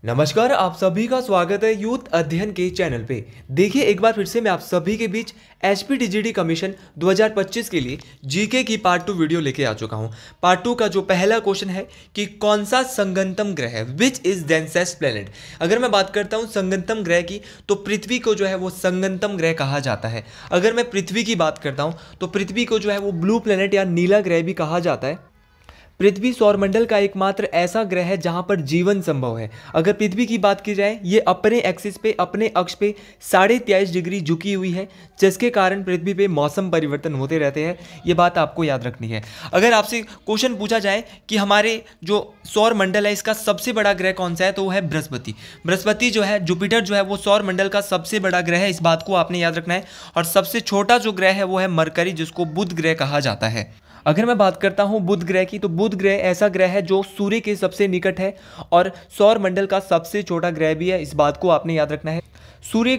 नमस्कार, आप सभी का स्वागत है यूथ अध्ययन के चैनल पे। देखिए, एक बार फिर से मैं आप सभी के बीच एचपीटीजीडी कमीशन 2025 के लिए जीके की पार्ट 2 वीडियो लेके आ चुका हूँ। पार्ट 2 का जो पहला क्वेश्चन है कि कौन सा संगतम ग्रह है, विच इज डेंसेस्ट प्लेनेट। अगर मैं बात करता हूँ संगतम ग्रह की, तो पृथ्वी को जो है वो संगतम ग्रह कहा जाता है। अगर मैं पृथ्वी की बात करता हूँ तो पृथ्वी को जो है वो ब्लू प्लेनेट या नीला ग्रह भी कहा जाता है। पृथ्वी सौरमंडल का एकमात्र ऐसा ग्रह है जहां पर जीवन संभव है। अगर पृथ्वी की बात की जाए, ये अपने एक्सिस पे, अपने अक्ष पे 23.5 डिग्री झुकी हुई है, जिसके कारण पृथ्वी पे मौसम परिवर्तन होते रहते हैं। ये बात आपको याद रखनी है। अगर आपसे क्वेश्चन पूछा जाए कि हमारे जो सौरमंडल है इसका सबसे बड़ा ग्रह कौन सा है, तो वो है बृहस्पति। बृहस्पति जो है, जुपिटर जो है वो सौरमंडल का सबसे बड़ा ग्रह है, इस बात को आपने याद रखना है। और सबसे छोटा जो ग्रह है वो है मरकरी, जिसको बुध ग्रह कहा जाता है। अगर मैं बात करता हूं बुध ग्रह की, तो बुध ग्रह ऐसा ग्रह है जो सूर्य के सबसे निकट है और सौरमंडल का सबसे छोटा ग्रह भी है, इस बात को आपने याद रखना है। सूर्य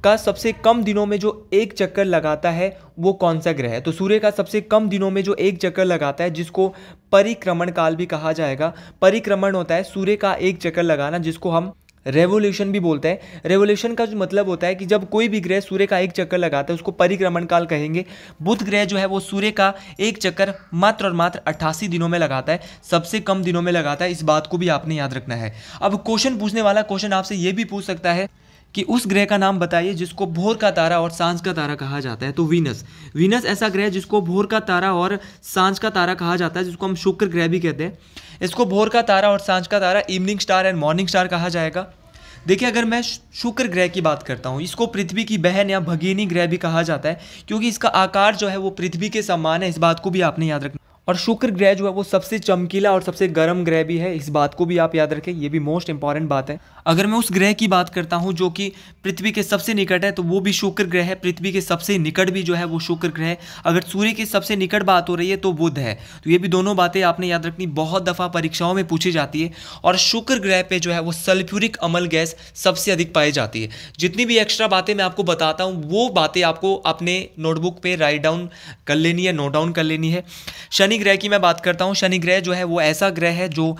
का सबसे कम दिनों में जो एक चक्कर लगाता है वो कौन सा ग्रह है, तो सूर्य का सबसे कम दिनों में जो एक चक्कर लगाता है, जिसको परिक्रमण काल भी कहा जाएगा। परिक्रमण होता है सूर्य का एक चक्कर लगाना, जिसको हम रेवोल्यूशन भी बोलते हैं। रेवोल्यूशन का जो मतलब होता है कि जब कोई भी ग्रह सूर्य का एक चक्कर लगाता है उसको परिक्रमण काल कहेंगे। बुध ग्रह जो है वो सूर्य का एक चक्कर मात्र और मात्र 88 दिनों में लगाता है, सबसे कम दिनों में लगाता है, इस बात को भी आपने याद रखना है। अब क्वेश्चन पूछने वाला क्वेश्चन आपसे ये भी पूछ सकता है कि उस ग्रह का नाम बताइए जिसको भोर का तारा और सांझ का तारा कहा जाता है, तो वीनस। वीनस ऐसा ग्रह जिसको भोर का तारा और सांझ का तारा कहा जाता है, जिसको हम शुक्र ग्रह भी कहते हैं। इसको भोर का तारा और सांझ का तारा, evening star and morning star कहा जाएगा। देखिए, अगर मैं शुक्र ग्रह की बात करता हूँ, इसको पृथ्वी की बहन या भगिनी ग्रह भी कहा जाता है, क्योंकि इसका आकार जो है वो पृथ्वी के समान है, इस बात को भी आपने याद रखना। और शुक्र ग्रह जो है वो सबसे चमकीला और सबसे गर्म ग्रह भी है, इस बात को भी आप याद रखें, ये भी मोस्ट इंपॉर्टेंट बात है। अगर मैं उस ग्रह की बात करता हूँ जो कि पृथ्वी के सबसे निकट है, तो वो भी शुक्र ग्रह है। पृथ्वी के सबसे निकट भी जो है वो शुक्र ग्रह है। अगर सूर्य के सबसे निकट बात हो रही है तो बुध है। तो ये भी दोनों बातें आपने याद रखनी, बहुत दफ़ा परीक्षाओं में पूछी जाती है। और शुक्र ग्रह पे जो है वो सल्फ्यूरिक अम्ल गैस सबसे अधिक पाई जाती है। जितनी भी एक्स्ट्रा बातें मैं आपको बताता हूँ वो बातें आपको अपने नोटबुक पे राइट डाउन कर लेनी है, नोट डाउन कर लेनी है। शनि ग्रह की मैं बात करता हूँ। शनि ग्रह जो है वो ऐसा ग्रह है जो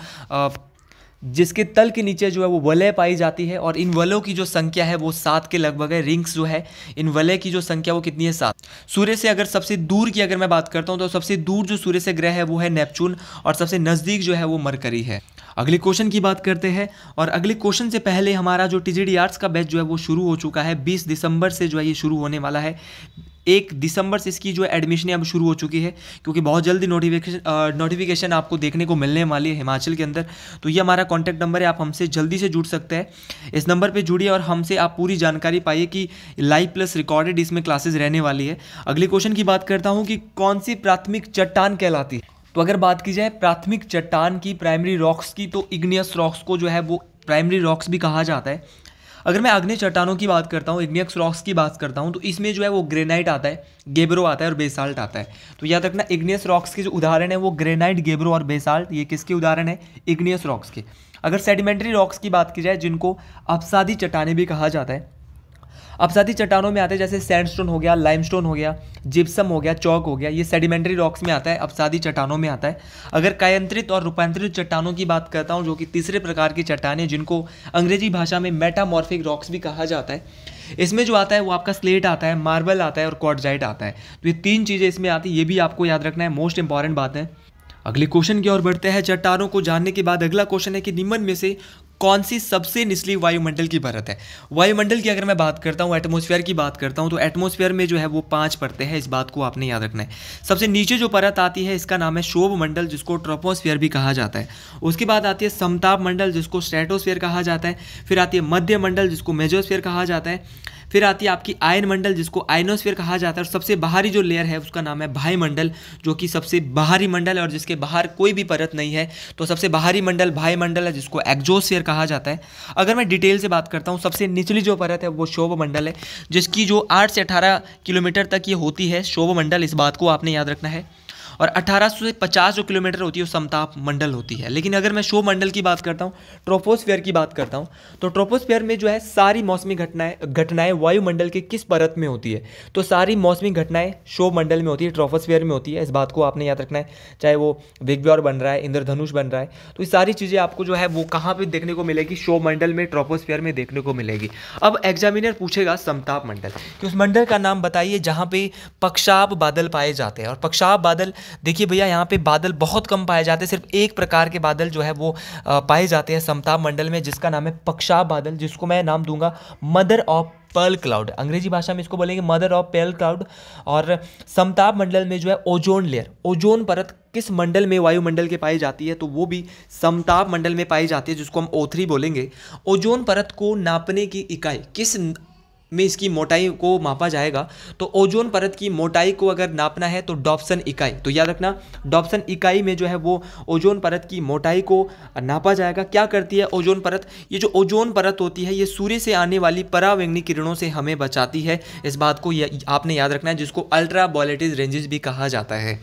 जिसके तल के नीचे जो है वो वलय पाई जाती है, और इन वलयों की जो संख्या है वो 7 के लगभग है। रिंग्स जो है, इन वलय की जो संख्या वो कितनी है, 7। सूर्य से अगर सबसे दूर की अगर मैं बात करता हूँ, तो सबसे दूर जो सूर्य से ग्रह है वो है नेपच्यून, और सबसे नज़दीक जो है वो मरकरी है। अगले क्वेश्चन की बात करते हैं, और अगले क्वेश्चन से पहले हमारा जो टीजीडी आर्ट्स का बैच जो है वो शुरू हो चुका है। 20 दिसंबर से जो है ये शुरू होने वाला है। 1 दिसंबर से इसकी जो एडमिशन अब शुरू हो चुकी है, क्योंकि बहुत जल्दी नोटिफिकेशन आपको देखने को मिलने वाली है हिमाचल के अंदर। तो ये हमारा कॉन्टैक्ट नंबर है, आप हमसे जल्दी से जुड़ सकते हैं। इस नंबर पे जुड़िए और हमसे आप पूरी जानकारी पाइए कि लाइव प्लस रिकॉर्डेड इसमें क्लासेस रहने वाली है। अगले क्वेश्चन की बात करता हूँ कि कौन सी प्राथमिक चट्टान कहलाती है। तो अगर बात की जाए प्राथमिक चट्टान की, प्राइमरी रॉक्स की, तो इग्नियस रॉक्स को जो है वो प्राइमरी रॉक्स भी कहा जाता है। अगर मैं आग्नेय चट्टानों की बात करता हूँ, इग्नियस रॉक्स की बात करता हूँ, तो इसमें जो है वो ग्रेनाइट आता है, गेब्रो आता है और बेसाल्ट आता है। तो याद रखना, इग्नियस रॉक्स के जो उदाहरण है वो ग्रेनाइट, गेब्रो और बेसाल्ट, ये किसके उदाहरण है, इग्नियस रॉक्स के। अगर सेडिमेंट्री रॉक्स की बात की जाए, जिनको अपसादी चट्टानें भी कहा जाता है, अपसादी चट्टानों में आते हैं जैसे सैंडस्टोन हो गया, लाइमस्टोन हो गया, जिप्सम हो गया, चौक हो गया, ये सेडिमेंट्री रॉक्स में आता है, अपसादी चट्टानों में आता है। अगर कायांतरित और रूपांतरित चट्टानों की बात करता हूँ, जो कि तीसरे प्रकार की चट्टानें, जिनको अंग्रेजी भाषा में मेटामॉर्फिक रॉक्स भी कहा जाता है, इसमें जो आता है वो आपका स्लेट आता है, मार्बल आता है और क्वार्टजाइट आता है। तो ये 3 चीज़ें इसमें आती है, ये भी आपको याद रखना है, मोस्ट इंपॉर्टेंट बात है। अगले क्वेश्चन की ओर बढ़ते हैं। चट्टानों को जानने के बाद अगला क्वेश्चन है कि निम्न में से कौन सी सबसे निचली वायुमंडल की परत है। वायुमंडल की अगर मैं बात करता हूँ, एटमॉस्फेयर की बात करता हूँ, तो एटमॉस्फेयर में जो है वो 5 परतें हैं, इस बात को आपने याद रखना है। सबसे नीचे जो परत आती है इसका नाम है शोभ मंडल, जिसको ट्रोपोस्फेयर भी कहा जाता है। उसके बाद आती है समताप मंडल, जिसको स्ट्रेटोस्फेयर कहा जाता है। फिर आती है मध्य मंडल, जिसको मेजोस्फेयर कहा जाता है। फिर आती है आपकी आयन मंडल, जिसको आयनोस्फेयर कहा जाता है। और सबसे बाहरी जो लेयर है उसका नाम है वायुमंडल, जो कि सबसे बाहरी मंडल है और जिसके बाहर कोई भी परत नहीं है। तो सबसे बाहरी मंडल वायुमंडल है, जिसको एक्सोस्फेयर कहा जाता है। अगर मैं डिटेल से बात करता हूँ, सबसे निचली जो परत है वो शोभ मंडल है, जिसकी जो 8 से 18 किलोमीटर तक ये होती है शोभ मंडल, इस बात को आपने याद रखना है। और 1850 जो किलोमीटर होती है वो समताप मंडल होती है। लेकिन अगर मैं क्षोभ मंडल की बात करता हूँ, ट्रोपोस्फेयर की बात करता हूँ, तो ट्रोपोस्फेयर में जो है सारी मौसमी घटनाएं वायुमंडल के किस परत में होती है? तो सारी मौसमी घटनाएं क्षोभ मंडल में होती है, ट्रोपोस्फेयर में होती है। इस बात को आपने याद रखना है। चाहे वो बिग ब्योर बन रहा है, इंद्रधनुष बन रहा है, तो ये सारी चीज़ें आपको जो है वो कहाँ पे देखने को मिलेगी? क्षोभ मंडल में, ट्रोपोस्फेयर में देखने को मिलेगी। अब एग्जामिनर पूछेगा समताप मंडल कि उस मंडल का नाम बताइए जहाँ पे पक्षाप बादल पाए जाते हैं। और पक्षाप बादल, देखिए भैया यहाँ पे बादल बहुत कम पाए जाते हैं, सिर्फ एक प्रकार के बादल जो है वो पाए जाते हैं समताप मंडल में, जिसका नाम है पक्षाप बादल, जिसको मैं नाम दूंगा मदर ऑफ पर्ल क्लाउड। अंग्रेजी भाषा में इसको बोलेंगे मदर ऑफ पर्ल क्लाउड। और समताप मंडल में जो है ओजोन लेयर, ओजोन परत किस मंडल में वायुमंडल के पाई जाती है? तो वो भी समताप मंडल में पाई जाती है, जिसको हम O3 बोलेंगे। ओजोन परत को नापने की इकाई किस में इसकी मोटाई को मापा जाएगा? तो ओजोन परत की मोटाई को अगर नापना है तो डॉप्सन इकाई, तो याद रखना डॉप्सन इकाई में जो है वो ओजोन परत की मोटाई को नापा जाएगा। क्या करती है ओजोन परत? ये जो ओजोन परत होती है ये सूर्य से आने वाली परावैंगनी किरणों से हमें बचाती है। इस बात को आपने याद रखना है, जिसको अल्ट्रा वायलेट रेंजेस भी कहा जाता है।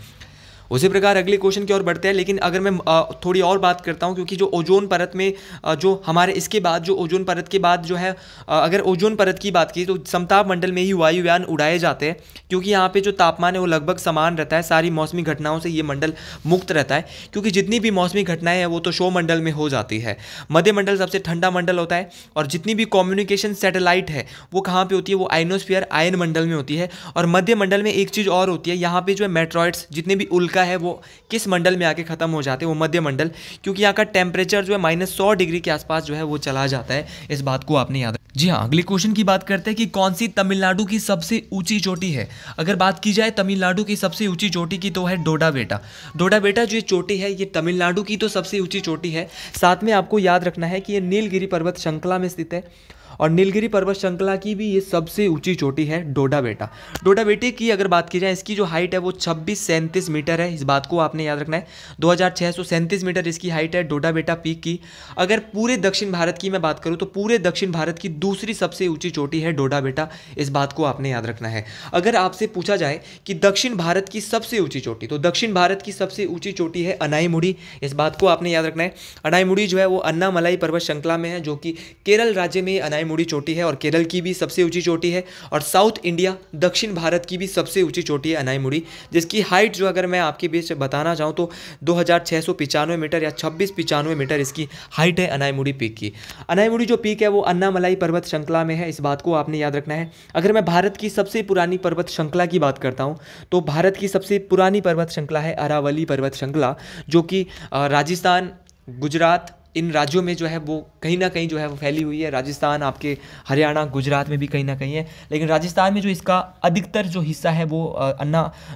उसी प्रकार अगले क्वेश्चन की ओर बढ़ते हैं। लेकिन अगर मैं थोड़ी और बात करता हूं, क्योंकि जो ओजोन परत में जो हमारे इसके बाद जो ओजोन परत के बाद जो है अगर ओजोन परत की बात की तो समताप मंडल में ही वायुयान उड़ाए जाते हैं, क्योंकि यहाँ पे जो तापमान है वो लगभग समान रहता है। सारी मौसमी घटनाओं से ये मंडल मुक्त रहता है, क्योंकि जितनी भी मौसमी घटनाएं हैं वो तो क्षोभ मंडल में हो जाती है। मध्य मंडल सबसे ठंडा मंडल होता है, और जितनी भी कम्युनिकेशन सैटेलाइट है वो कहाँ पर होती है? वो आयनोस्फीयर, आयन मंडल में होती है। और मध्य मंडल में एक चीज़ और होती है, यहाँ पर जो है मेट्रॉइड्स, जितने भी उल्का है वो किस मंडल में आके खत्म हो जाते हैं? वो मध्य मंडल, क्योंकि यहाँ का टेम्परेचर जो है -100 डिग्री के आसपास जो है वो चला जाता है। इस बात को आपने याद। जी हाँ, अगले क्वेश्चन की बात करते हैं कि कौन सी तमिलनाडु की सबसे ऊंची चोटी है। अगर बात की जाए तमिलनाडु की सबसे ऊंची चोटी की तो है डोडा बेटा। डोडा बेटा जो चोटी है ये तमिलनाडु की तो सबसे ऊंची चोटी है। साथ में आपको याद रखना है कि ये नीलगिरी पर्वत श्रृंखला में स्थित है, और नीलगिरी पर्वत श्रृंखला की भी ये सबसे ऊंची चोटी है डोडा बेटा। डोडा बेटे की अगर बात की जाए, इसकी जो हाइट है वो 2637 मीटर है। इस बात को आपने याद रखना है, 2637 मीटर इसकी हाइट है डोडा बेटा पीक की। अगर पूरे दक्षिण भारत की मैं बात करूं तो पूरे दक्षिण भारत की दूसरी सबसे ऊंची चोटी है डोडा बेटा। इस बात को आपने याद रखना है। अगर आपसे पूछा जाए कि दक्षिण भारत की सबसे ऊंची चोटी, तो दक्षिण भारत की सबसे ऊंची चोटी है अनाईमुड़ी। इस बात को आपने याद रखना है। अनाईमुड़ी जो है वो अन्नामलाई पर्वत श्रृंखला में है, जो कि केरल राज्य में अनाईमुड़ी चोटी है, और केरल की भी सबसे ऊंची चोटी है। और साउथ इंडिया, दक्षिण भारत की भी सबसे ऊंची चोटी है अनाईमुड़ी, जिसकी हाइट जो अगर मैं आपके बीच बताना चाहूँ तो 2695 मीटर या 2695 मीटर इसकी हाइट है अनाईमुड़ी पीक की। अनाईमुड़ी जो पीक है वो अन्नामलाई पर्वत श्रृंखला में है। इस बात को आपने याद रखना है। अगर मैं भारत की सबसे पुरानी पर्वत श्रृंखला की बात करता हूँ तो भारत की सबसे पुरानी पर्वत श्रृंखला है अरावली पर्वत श्रृंखला, जो कि राजस्थान, गुजरात, इन राज्यों में जो है वो कहीं ना कहीं जो है वो फैली हुई है। राजस्थान, आपके हरियाणा, गुजरात में भी कहीं ना कहीं है, लेकिन राजस्थान में जो इसका अधिकतर जो हिस्सा है वो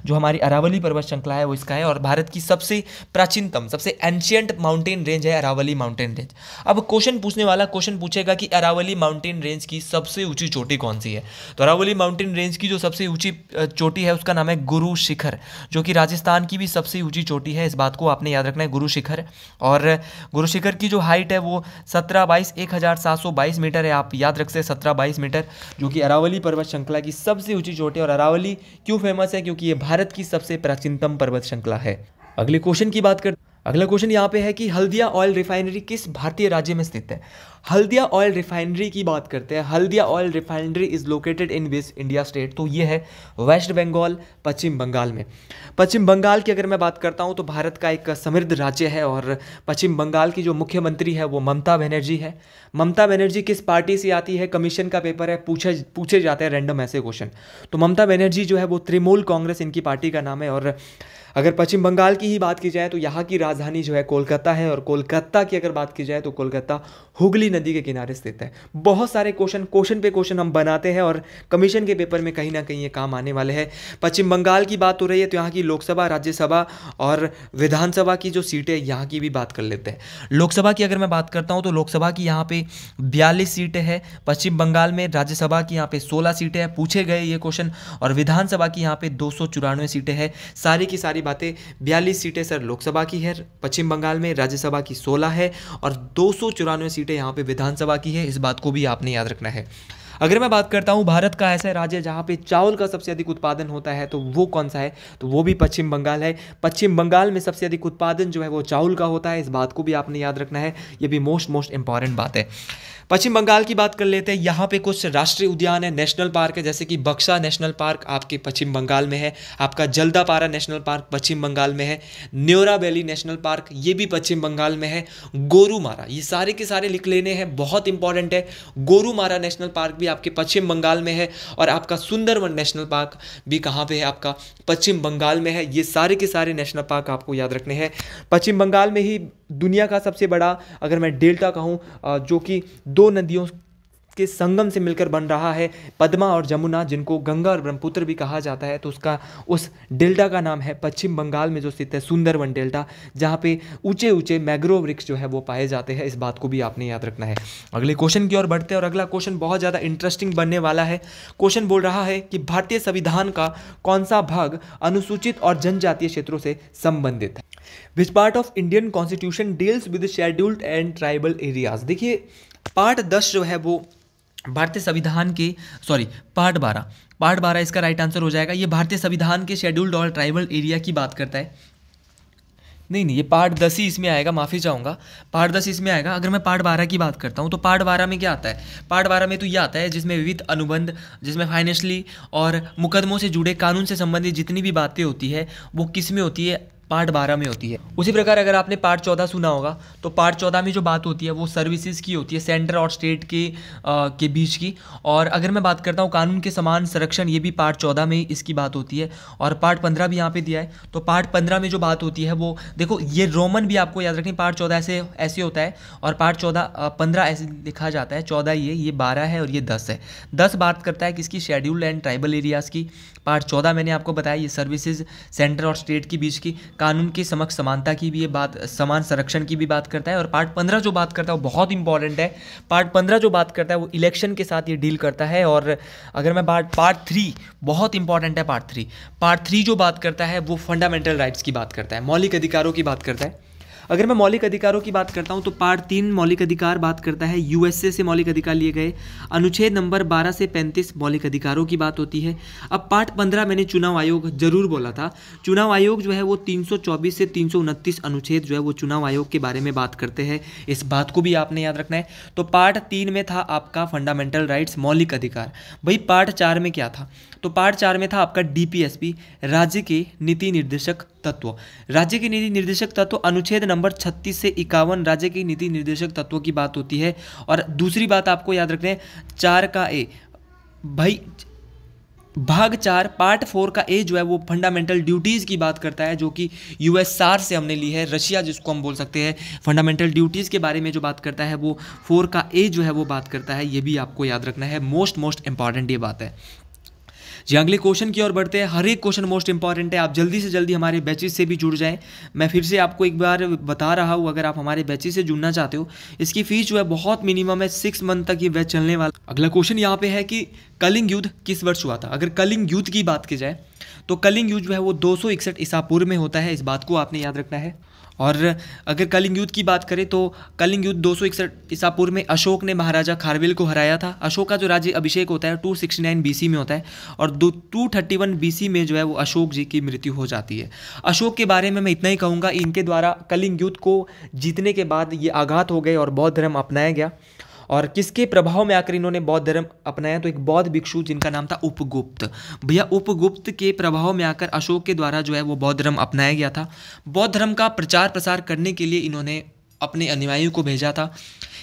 जो हमारी अरावली पर्वत श्रृंखला है वो इसका है। और भारत की सबसे प्राचीनतम, सबसे एंशियंट माउंटेन रेंज है अरावली माउंटेन रेंज। अब क्वेश्चन पूछने वाला क्वेश्चन पूछेगा कि अरावली माउंटेन रेंज की सबसे ऊँची चोटी कौन सी है? तो अरावली माउंटेन रेंज की जो सबसे ऊँची चोटी है उसका नाम है गुरु शिखर, जो कि राजस्थान की भी सबसे ऊँची चोटी है। इस बात को आपने याद रखना है, गुरु शिखर। और गुरु शिखर की जो हाइट है वो 1722 मीटर है। आप याद रख सकते 1722 मीटर, जो कि अरावली पर्वत श्रृंखला की सबसे ऊंची चोटी है। और अरावली क्यों फेमस है? क्योंकि ये भारत की सबसे प्राचीनतम पर्वत श्रृंखला है। अगले क्वेश्चन की बात कर अगला क्वेश्चन यहाँ पे है कि हल्दिया ऑयल रिफाइनरी किस भारतीय राज्य में स्थित है? हल्दिया ऑयल रिफाइनरी की बात करते हैं। Haldia oil refinery is located in which India state? तो ये है वेस्ट बंगाल, पश्चिम बंगाल में। पश्चिम बंगाल की अगर मैं बात करता हूँ तो भारत का एक समृद्ध राज्य है, और पश्चिम बंगाल की जो मुख्यमंत्री है वो ममता बनर्जी है। ममता बनर्जी किस पार्टी से आती है? कमीशन का पेपर है, पूछे जाते हैं रैंडम ऐसे क्वेश्चन। तो ममता बनर्जी जो है वो तृणमूल कांग्रेस इनकी पार्टी का नाम है। और अगर पश्चिम बंगाल की ही बात की जाए तो यहाँ की राजधानी जो है कोलकाता है, और कोलकाता की अगर बात की जाए तो कोलकाता हुगली नदी के किनारे स्थित है। बहुत सारे क्वेश्चन पे क्वेश्चन हम बनाते हैं, और कमीशन के पेपर में कहीं ना कहीं ये काम आने वाले हैं। पश्चिम बंगाल की बात हो रही है तो यहाँ की लोकसभा, राज्यसभा और विधानसभा की जो सीटें यहाँ की भी बात कर लेते हैं। लोकसभा की अगर मैं बात करता हूँ तो लोकसभा की यहाँ पे 42 सीटें हैं पश्चिम बंगाल में। राज्यसभा की यहाँ पे 16 सीटें हैं, पूछे गए ये क्वेश्चन। और विधानसभा की यहाँ पे 294 सीटें हैं। सारी की सारी बातें 42 सीटें सर लोकसभा की है पश्चिम बंगाल में, राज्यसभा की 16 है, और 294 सीटें यहाँ पे विधानसभा की है। इस बात को भी आपने याद रखना है। अगर मैं बात करता हूँ भारत का ऐसा राज्य जहाँ पे चावल का सबसे अधिक उत्पादन होता है तो वो कौन सा है, तो वो भी पश्चिम बंगाल है। पश्चिम बंगाल में सबसे अधिक उत्पादन जो है वो चावल का होता है, इस बात को भी आपने याद रखना है, ये भी मोस्ट इंपॉर्टेंट बात है। पश्चिम बंगाल की बात कर लेते हैं। यहाँ पे कुछ राष्ट्रीय उद्यान है, नेशनल पार्क है, जैसे कि बक्सा नेशनल पार्क आपके पश्चिम बंगाल में है, आपका जल्दापारा नेशनल पार्क पश्चिम बंगाल में है, न्योरा वैली नेशनल पार्क ये भी पश्चिम बंगाल में है, गोरुमारा, ये सारे के सारे लिख लेने हैं, बहुत इंपॉर्टेंट है। गोरुमारा नेशनल पार्क भी आपके पश्चिम बंगाल में है, और आपका सुंदरवन नेशनल पार्क भी कहाँ पे है, आपका पश्चिम बंगाल में है। ये सारे के सारे नेशनल पार्क आपको याद रखने हैं। पश्चिम बंगाल में ही दुनिया का सबसे बड़ा, अगर मैं डेल्टा कहूँ, जो कि दो नदियों के संगम से मिलकर बन रहा है, पद्मा और जमुना, जिनको गंगा और ब्रह्मपुत्र भी कहा जाता है, तो उस डेल्टा का नाम है पश्चिम बंगाल में जो स्थित है सुंदरवन डेल्टा, जहाँ पे ऊंचे ऊंचे मैंग्रोव वृक्ष जो है वो पाए जाते हैं। इस बात को भी आपने याद रखना है। अगले क्वेश्चन की ओर बढ़ते हैं, और अगला क्वेश्चन बहुत ज़्यादा इंटरेस्टिंग बनने वाला है। क्वेश्चन बोल रहा है कि भारतीय संविधान का कौन सा भाग अनुसूचित और जनजातीय क्षेत्रों से संबंधित है। Which part of Indian constitution deals with scheduled and tribal areas. देखिए पार्ट 10 जो है वो भारतीय संविधान के पार्ट 12 इसका राइट आंसर हो जाएगा। ये भारतीय संविधान के शेड्यूल्ड और ट्राइबल एरिया की बात करता है। नहीं, ये पार्ट 10 ही इसमें आएगा, माफ़ी चाहूँगा, पार्ट 10 इसमें आएगा। अगर मैं पार्ट 12 की बात करता हूँ तो पार्ट 12 में क्या आता है, पार्ट 12 में तो ये आता है जिसमें विविध अनुबंध, जिसमें फाइनेंशियली और मुकदमों से जुड़े कानून से संबंधित जितनी भी बातें होती है वो किस में होती है, पार्ट 12 में होती है। उसी प्रकार अगर आपने पार्ट 14 सुना होगा तो पार्ट 14 में जो बात होती है वो सर्विसेज की होती है, सेंटर और स्टेट के बीच की। और अगर मैं बात करता हूँ कानून के समान संरक्षण, ये भी पार्ट 14 में इसकी बात होती है। और पार्ट 15 भी यहाँ पे दिया है, तो पार्ट 15 में जो बात होती है वो देखो, ये रोमन भी आपको याद रखनी, पार्ट 14 ऐसे होता है, और पार्ट 15 ऐसे लिखा जाता है, 14 ये 12 है और ये 10 है। 10 बात करता है किसकी, शेड्यूल्ड एंड ट्राइबल एरियाज़ की। पार्ट 14 मैंने आपको बताया ये सर्विसेज सेंटर और स्टेट के बीच की, कानून के समक्ष समानता की भी ये बात, समान संरक्षण की भी बात करता है। और पार्ट 15 जो बात करता है वो बहुत इंपॉर्टेंट है। पार्ट 15 जो बात करता है वो इलेक्शन के साथ ये डील करता है। और अगर मैं पार्ट 3 बहुत इंपॉर्टेंट है, पार्ट 3 जो बात करता है वो फंडामेंटल राइट्स की बात करता है, मौलिक अधिकारों की बात करता है। अगर मैं मौलिक अधिकारों की बात करता हूं तो पार्ट 3 मौलिक अधिकार बात करता है यूएसए से मौलिक अधिकार लिए गए, अनुच्छेद नंबर 12 से 35 मौलिक अधिकारों की बात होती है। अब पार्ट 15 मैंने चुनाव आयोग जरूर बोला था, चुनाव आयोग जो है वो 324 से 329 अनुच्छेद जो है वो चुनाव आयोग के बारे में बात करते हैं, इस बात को भी आपने याद रखना है। तो पार्ट 3 में था आपका फंडामेंटल राइट्स, मौलिक अधिकार। भाई पार्ट 4 में क्या था, तो पार्ट 4 में था आपका डीपीएसपी, राज्य के नीति निर्देशक तत्व। राज्य के नीति निर्देशक तत्व अनुच्छेद नंबर 36 से 51 राज्य के नीति निर्देशक तत्वों की बात होती है। और दूसरी बात आपको याद रखना है 4 का ए, भाई भाग 4 पार्ट 4 का ए जो है वो फंडामेंटल ड्यूटीज़ की बात करता है, जो कि यूएसआर से हमने ली है, रशिया जिसको हम बोल सकते हैं। फंडामेंटल ड्यूटीज़ के बारे में जो बात करता है वो 4 का ए जो है वो बात करता है, ये भी आपको याद रखना है, मोस्ट इंपॉर्टेंट ये बात है। जी अगले क्वेश्चन की ओर बढ़ते हैं। हर एक क्वेश्चन मोस्ट इंपॉर्टेंट है, आप जल्दी से जल्दी हमारे बैचेस से भी जुड़ जाएं। मैं फिर से आपको एक बार बता रहा हूँ, अगर आप हमारे बैचेस से जुड़ना चाहते हो, इसकी फीस जो है बहुत मिनिमम है, 6 मंथ तक ये बैच चलने वाला। अगला क्वेश्चन यहाँ पे है कि कलिंग युद्ध किस वर्ष हुआ था। अगर कलिंग युद्ध की बात की जाए तो कलिंग युद्ध जो है वो 261 ईसा पूर्व में होता है, इस बात को आपने याद रखना है। और अगर कलिंग युद्ध की बात करें तो कलिंग युद्ध 261 ईसा पूर्व में अशोक ने महाराजा खारवेल को हराया था। अशोक का जो राज्य अभिषेक होता है 269 बीसी में होता है, और 231 बीसी में जो है वो अशोक जी की मृत्यु हो जाती है। अशोक के बारे में मैं इतना ही कहूँगा, इनके द्वारा कलिंग युद्ध को जीतने के बाद ये आघात हो गए और बौद्ध धर्म अपनाया गया। और किसके प्रभाव में आकर इन्होंने बौद्ध धर्म अपनाया, तो एक बौद्ध भिक्षु जिनका नाम था उपगुप्त। भैया उपगुप्त के प्रभाव में आकर अशोक के द्वारा जो है वो बौद्ध धर्म अपनाया गया था। बौद्ध धर्म का प्रचार प्रसार करने के लिए इन्होंने अपने अनुयायियों को भेजा था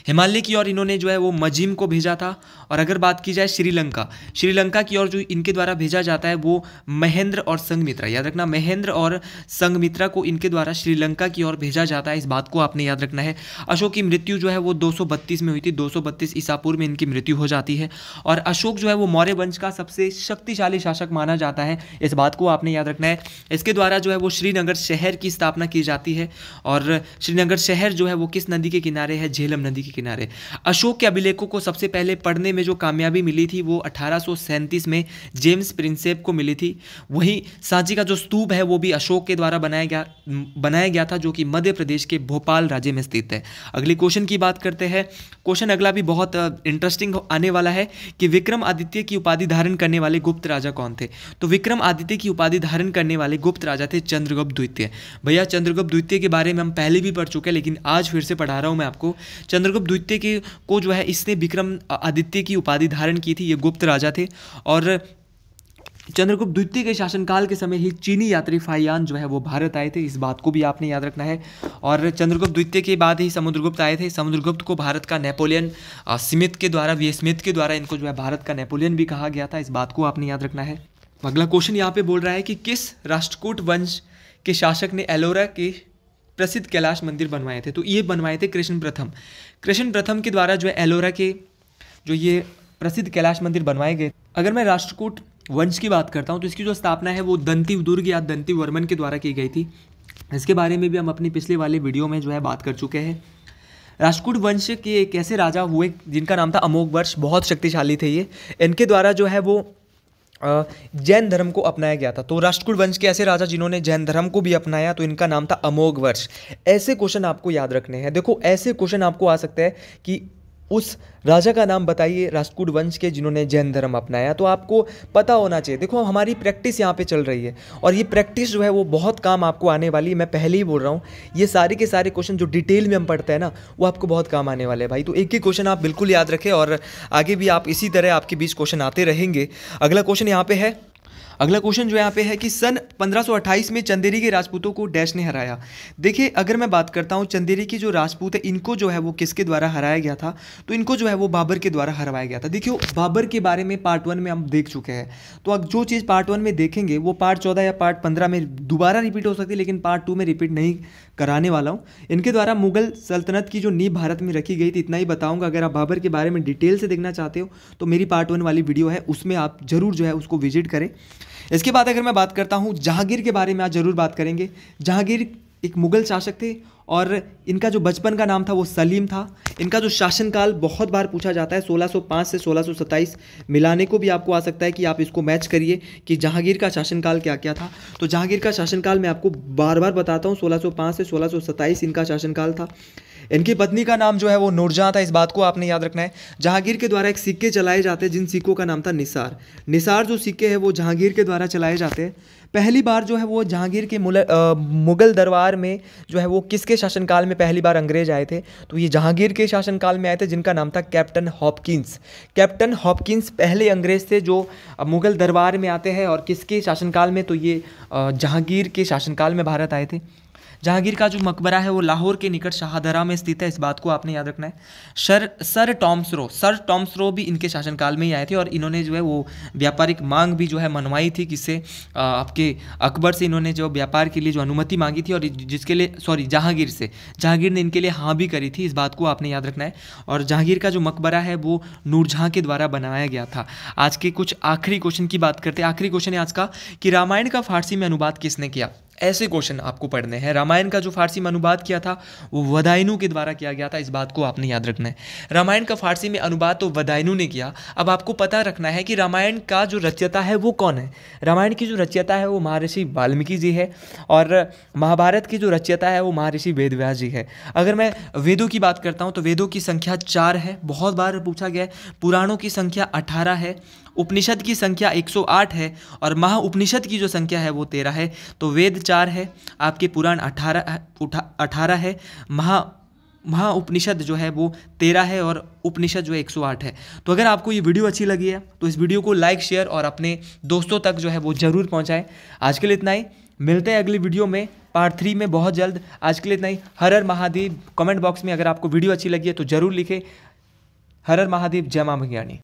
हिमालय की ओर, इन्होंने जो है वो मजिम को भेजा था। और अगर बात की जाए श्रीलंका की ओर जो इनके द्वारा भेजा जाता है वो महेंद्र और संघमित्रा, याद रखना महेंद्र और संघमित्रा को इनके द्वारा श्रीलंका की ओर भेजा जाता है, इस बात को आपने याद रखना है। अशोक की मृत्यु जो है वो 232 में हुई थी, 232 ईसा पूर्व में इनकी मृत्यु हो जाती है। और अशोक जो है वो मौर्य वंश का सबसे शक्तिशाली शासक माना जाता है, इस बात को आपने याद रखना है। इसके द्वारा जो है वो श्रीनगर शहर की स्थापना की जाती है, और श्रीनगर शहर जो है वो किस नदी के किनारे है, झेलम नदी के के किनारे। अशोक के अभिलेखों को सबसे पहले पढ़ने में जो कामयाबी मिली थी वो 1837 में जेम्स प्रिंसेप को मिली थी। वहीं सांची का जो स्तूप है वो भी अशोक के द्वारा बनाया गया था, जो कि मध्य प्रदेश के भोपाल राज्य में स्थित है। अगले क्वेश्चन की बात करते हैं। क्वेश्चन अगला भी बहुत इंटरेस्टिंग आने वाला है कि विक्रमादित्य की उपाधि धारण करने वाले गुप्त राजा कौन थे। तो विक्रमादित्य की उपाधि धारण करने वाले गुप्त राजा थे चंद्रगुप्त द्वितीय। भैया चंद्रगुप्त द्वितीय के बारे में हम पहले भी पढ़ चुके हैं, लेकिन आज फिर से पढ़ा रहा हूं मैं आपको। चंद्रगुप्त द्वितीय के को जो है इसने विक्रम आदित्य की उपाधि धारण की थी। ये गुप्त राजा थे और चंद्रगुप्त द्वितीय के शासनकाल के समय ही चीनी यात्री फाहियान जो है वो भारत आए थे। इस बात को भी आपने याद रखना है। और चंद्रगुप्त द्वितीय के बाद ही समुद्रगुप्त आए थे। समुद्रगुप्त को भारत का नेपोलियन स्मिथ के द्वारा इनको जो है भारत का नेपोलियन भी कहा गया था। इस बात को आपने याद रखना है। अगला क्वेश्चन यहाँ पे बोल रहा है कि किस राष्ट्रकूट वंश के शासक ने एलोरा के प्रसिद्ध कैलाश मंदिर बनवाए थे। तो ये बनवाए थे कृष्ण प्रथम के द्वारा जो है एलोरा के जो ये प्रसिद्ध कैलाश मंदिर बनवाए गए। अगर मैं राष्ट्रकूट वंश की बात करता हूँ तो इसकी जो स्थापना है वो दंती दुर्ग या दंती वर्मन के द्वारा की गई थी। इसके बारे में भी हम अपनी पिछले वाले वीडियो में जो है बात कर चुके हैं। राष्ट्रकूट वंश के एक ऐसे राजा हुए जिनका नाम था अमोघवर्ष, बहुत शक्तिशाली थे ये। इनके द्वारा जो है वो जैन धर्म को अपनाया गया था। तो राष्ट्रकूट वंश के ऐसे राजा जिन्होंने जैन धर्म को भी अपनाया, तो इनका नाम था अमोघवर्ष। ऐसे क्वेश्चन आपको याद रखने हैं। देखो ऐसे क्वेश्चन आपको आ सकते हैं कि उस राजा का नाम बताइए राष्ट्रकूट वंश के जिन्होंने जैन धर्म अपनाया, तो आपको पता होना चाहिए। देखो हमारी प्रैक्टिस यहाँ पे चल रही है और ये प्रैक्टिस जो है वो बहुत काम आपको आने वाली है। मैं पहले ही बोल रहा हूँ, ये सारे के सारे क्वेश्चन जो डिटेल में हम पढ़ते हैं ना, वो आपको बहुत काम आने वाले हैं भाई। तो एक ही क्वेश्चन आप बिल्कुल याद रखें और आगे भी आप इसी तरह आपके बीच क्वेश्चन आते रहेंगे। अगला क्वेश्चन यहाँ पे है। अगला क्वेश्चन जो यहाँ पे है कि सन 1528 में चंदेरी के राजपूतों को डैश ने हराया। देखिए अगर मैं बात करता हूँ चंदेरी की जो राजपूत है, इनको जो है वो किसके द्वारा हराया गया था, तो इनको जो है वो बाबर के द्वारा हरवाया गया था। देखिए बाबर के बारे में पार्ट 1 में हम देख चुके हैं, तो अब जो चीज़ पार्ट 1 में देखेंगे वो पार्ट 14 या पार्ट 15 में दोबारा रिपीट हो सकती है, लेकिन पार्ट 2 में रिपीट नहीं कराने वाला हूँ। इनके द्वारा मुगल सल्तनत की जो नींव भारत में रखी गई थी, इतना ही बताऊँगा। अगर आप बाबर के बारे में डिटेल से देखना चाहते हो तो मेरी पार्ट 1 वाली वीडियो है, उसमें आप जरूर जो है उसको विजिट करें। इसके बाद अगर मैं बात करता हूँ जहांगीर के बारे में, आज जरूर बात करेंगे। जहांगीर एक मुगल शासक थे और इनका जो बचपन का नाम था वो सलीम था। इनका जो शासनकाल बहुत बार पूछा जाता है 1605 से 1627, मिलाने को भी आपको आ सकता है कि आप इसको मैच करिए कि जहांगीर का शासनकाल क्या क्या था। तो जहांगीर का शासनकाल मैं आपको बार बार बताता हूँ, 1605 से 1627 इनका शासनकाल था। इनकी पत्नी का नाम जो है वो नूरजहां था। इस बात को आपने याद रखना है। जहांगीर के द्वारा एक सिक्के चलाए जाते हैं, जिन सिक्कों का नाम था निसार। निसार जो सिक्के हैं वो जहांगीर के द्वारा चलाए जाते हैं। पहली बार जो है वो जहांगीर के मुगल दरबार में जो है वो किसके शासनकाल में पहली बार अंग्रेज आए थे, तो ये जहांगीर के शासनकाल में आए थे, जिनका नाम था कैप्टन हॉपकिंस। कैप्टन हॉपकिंस पहले अंग्रेज थे जो मुगल दरबार में आते हैं और किसके शासनकाल में, तो ये जहांगीर के शासनकाल में भारत आए थे। जहांगीर का जो मकबरा है वो लाहौर के निकट शाहदरा में स्थित है। इस बात को आपने याद रखना है। सर टॉम्स रो भी इनके शासनकाल में ही आए थे और इन्होंने जो है वो व्यापारिक मांग भी जो है मनवाई थी। किससे? आपके अकबर से इन्होंने जो व्यापार के लिए जो अनुमति मांगी थी और जिसके लिए जहांगीर ने इनके लिए हाँ भी करी थी। इस बात को आपने याद रखना है। और जहांगीर का जो मकबरा है वो नूरजहां के द्वारा बनाया गया था। आज के कुछ आखिरी क्वेश्चन की बात करते हैं। आखिरी क्वेश्चन है आज का कि रामायण का फारसी में अनुवाद किसने किया। ऐसे क्वेश्चन आपको पढ़ने हैं। रामायण का जो फारसी में अनुवाद किया था वो वदायनु के द्वारा किया गया था। इस बात को आपने याद रखना है। रामायण का फारसी में अनुवाद तो वदायनु ने किया। अब आपको पता रखना है कि रामायण का जो रचयिता है वो कौन है। रामायण की जो रचयिता है वो महर्षि वाल्मीकि जी है और महाभारत की जो रचयिता है वो महर्षि वेदव्यास जी है। अगर मैं वेदों की बात करता हूँ तो वेदों की संख्या 4 है, बहुत बार पूछा गया है। पुराणों की संख्या 18 है, उपनिषद की संख्या 108 है और महाउपनिषद की जो संख्या है वो 13 है। तो वेद 4 है, आपके पुराण 18 है, महाउपनिषद जो है वो 13 है और उपनिषद जो है 108 है। तो अगर आपको ये वीडियो अच्छी लगी है तो इस वीडियो को लाइक, शेयर और अपने दोस्तों तक जो है वो ज़रूर पहुँचाएँ। आज के लिए इतना ही, मिलते हैं अगली वीडियो में पार्ट 3 में बहुत जल्द। आज के लिए इतना ही। हर हर महादेव। कमेंट बॉक्स में अगर आपको वीडियो अच्छी लगी है तो ज़रूर लिखें हर हर महादेव, जय मां भंगियाणी।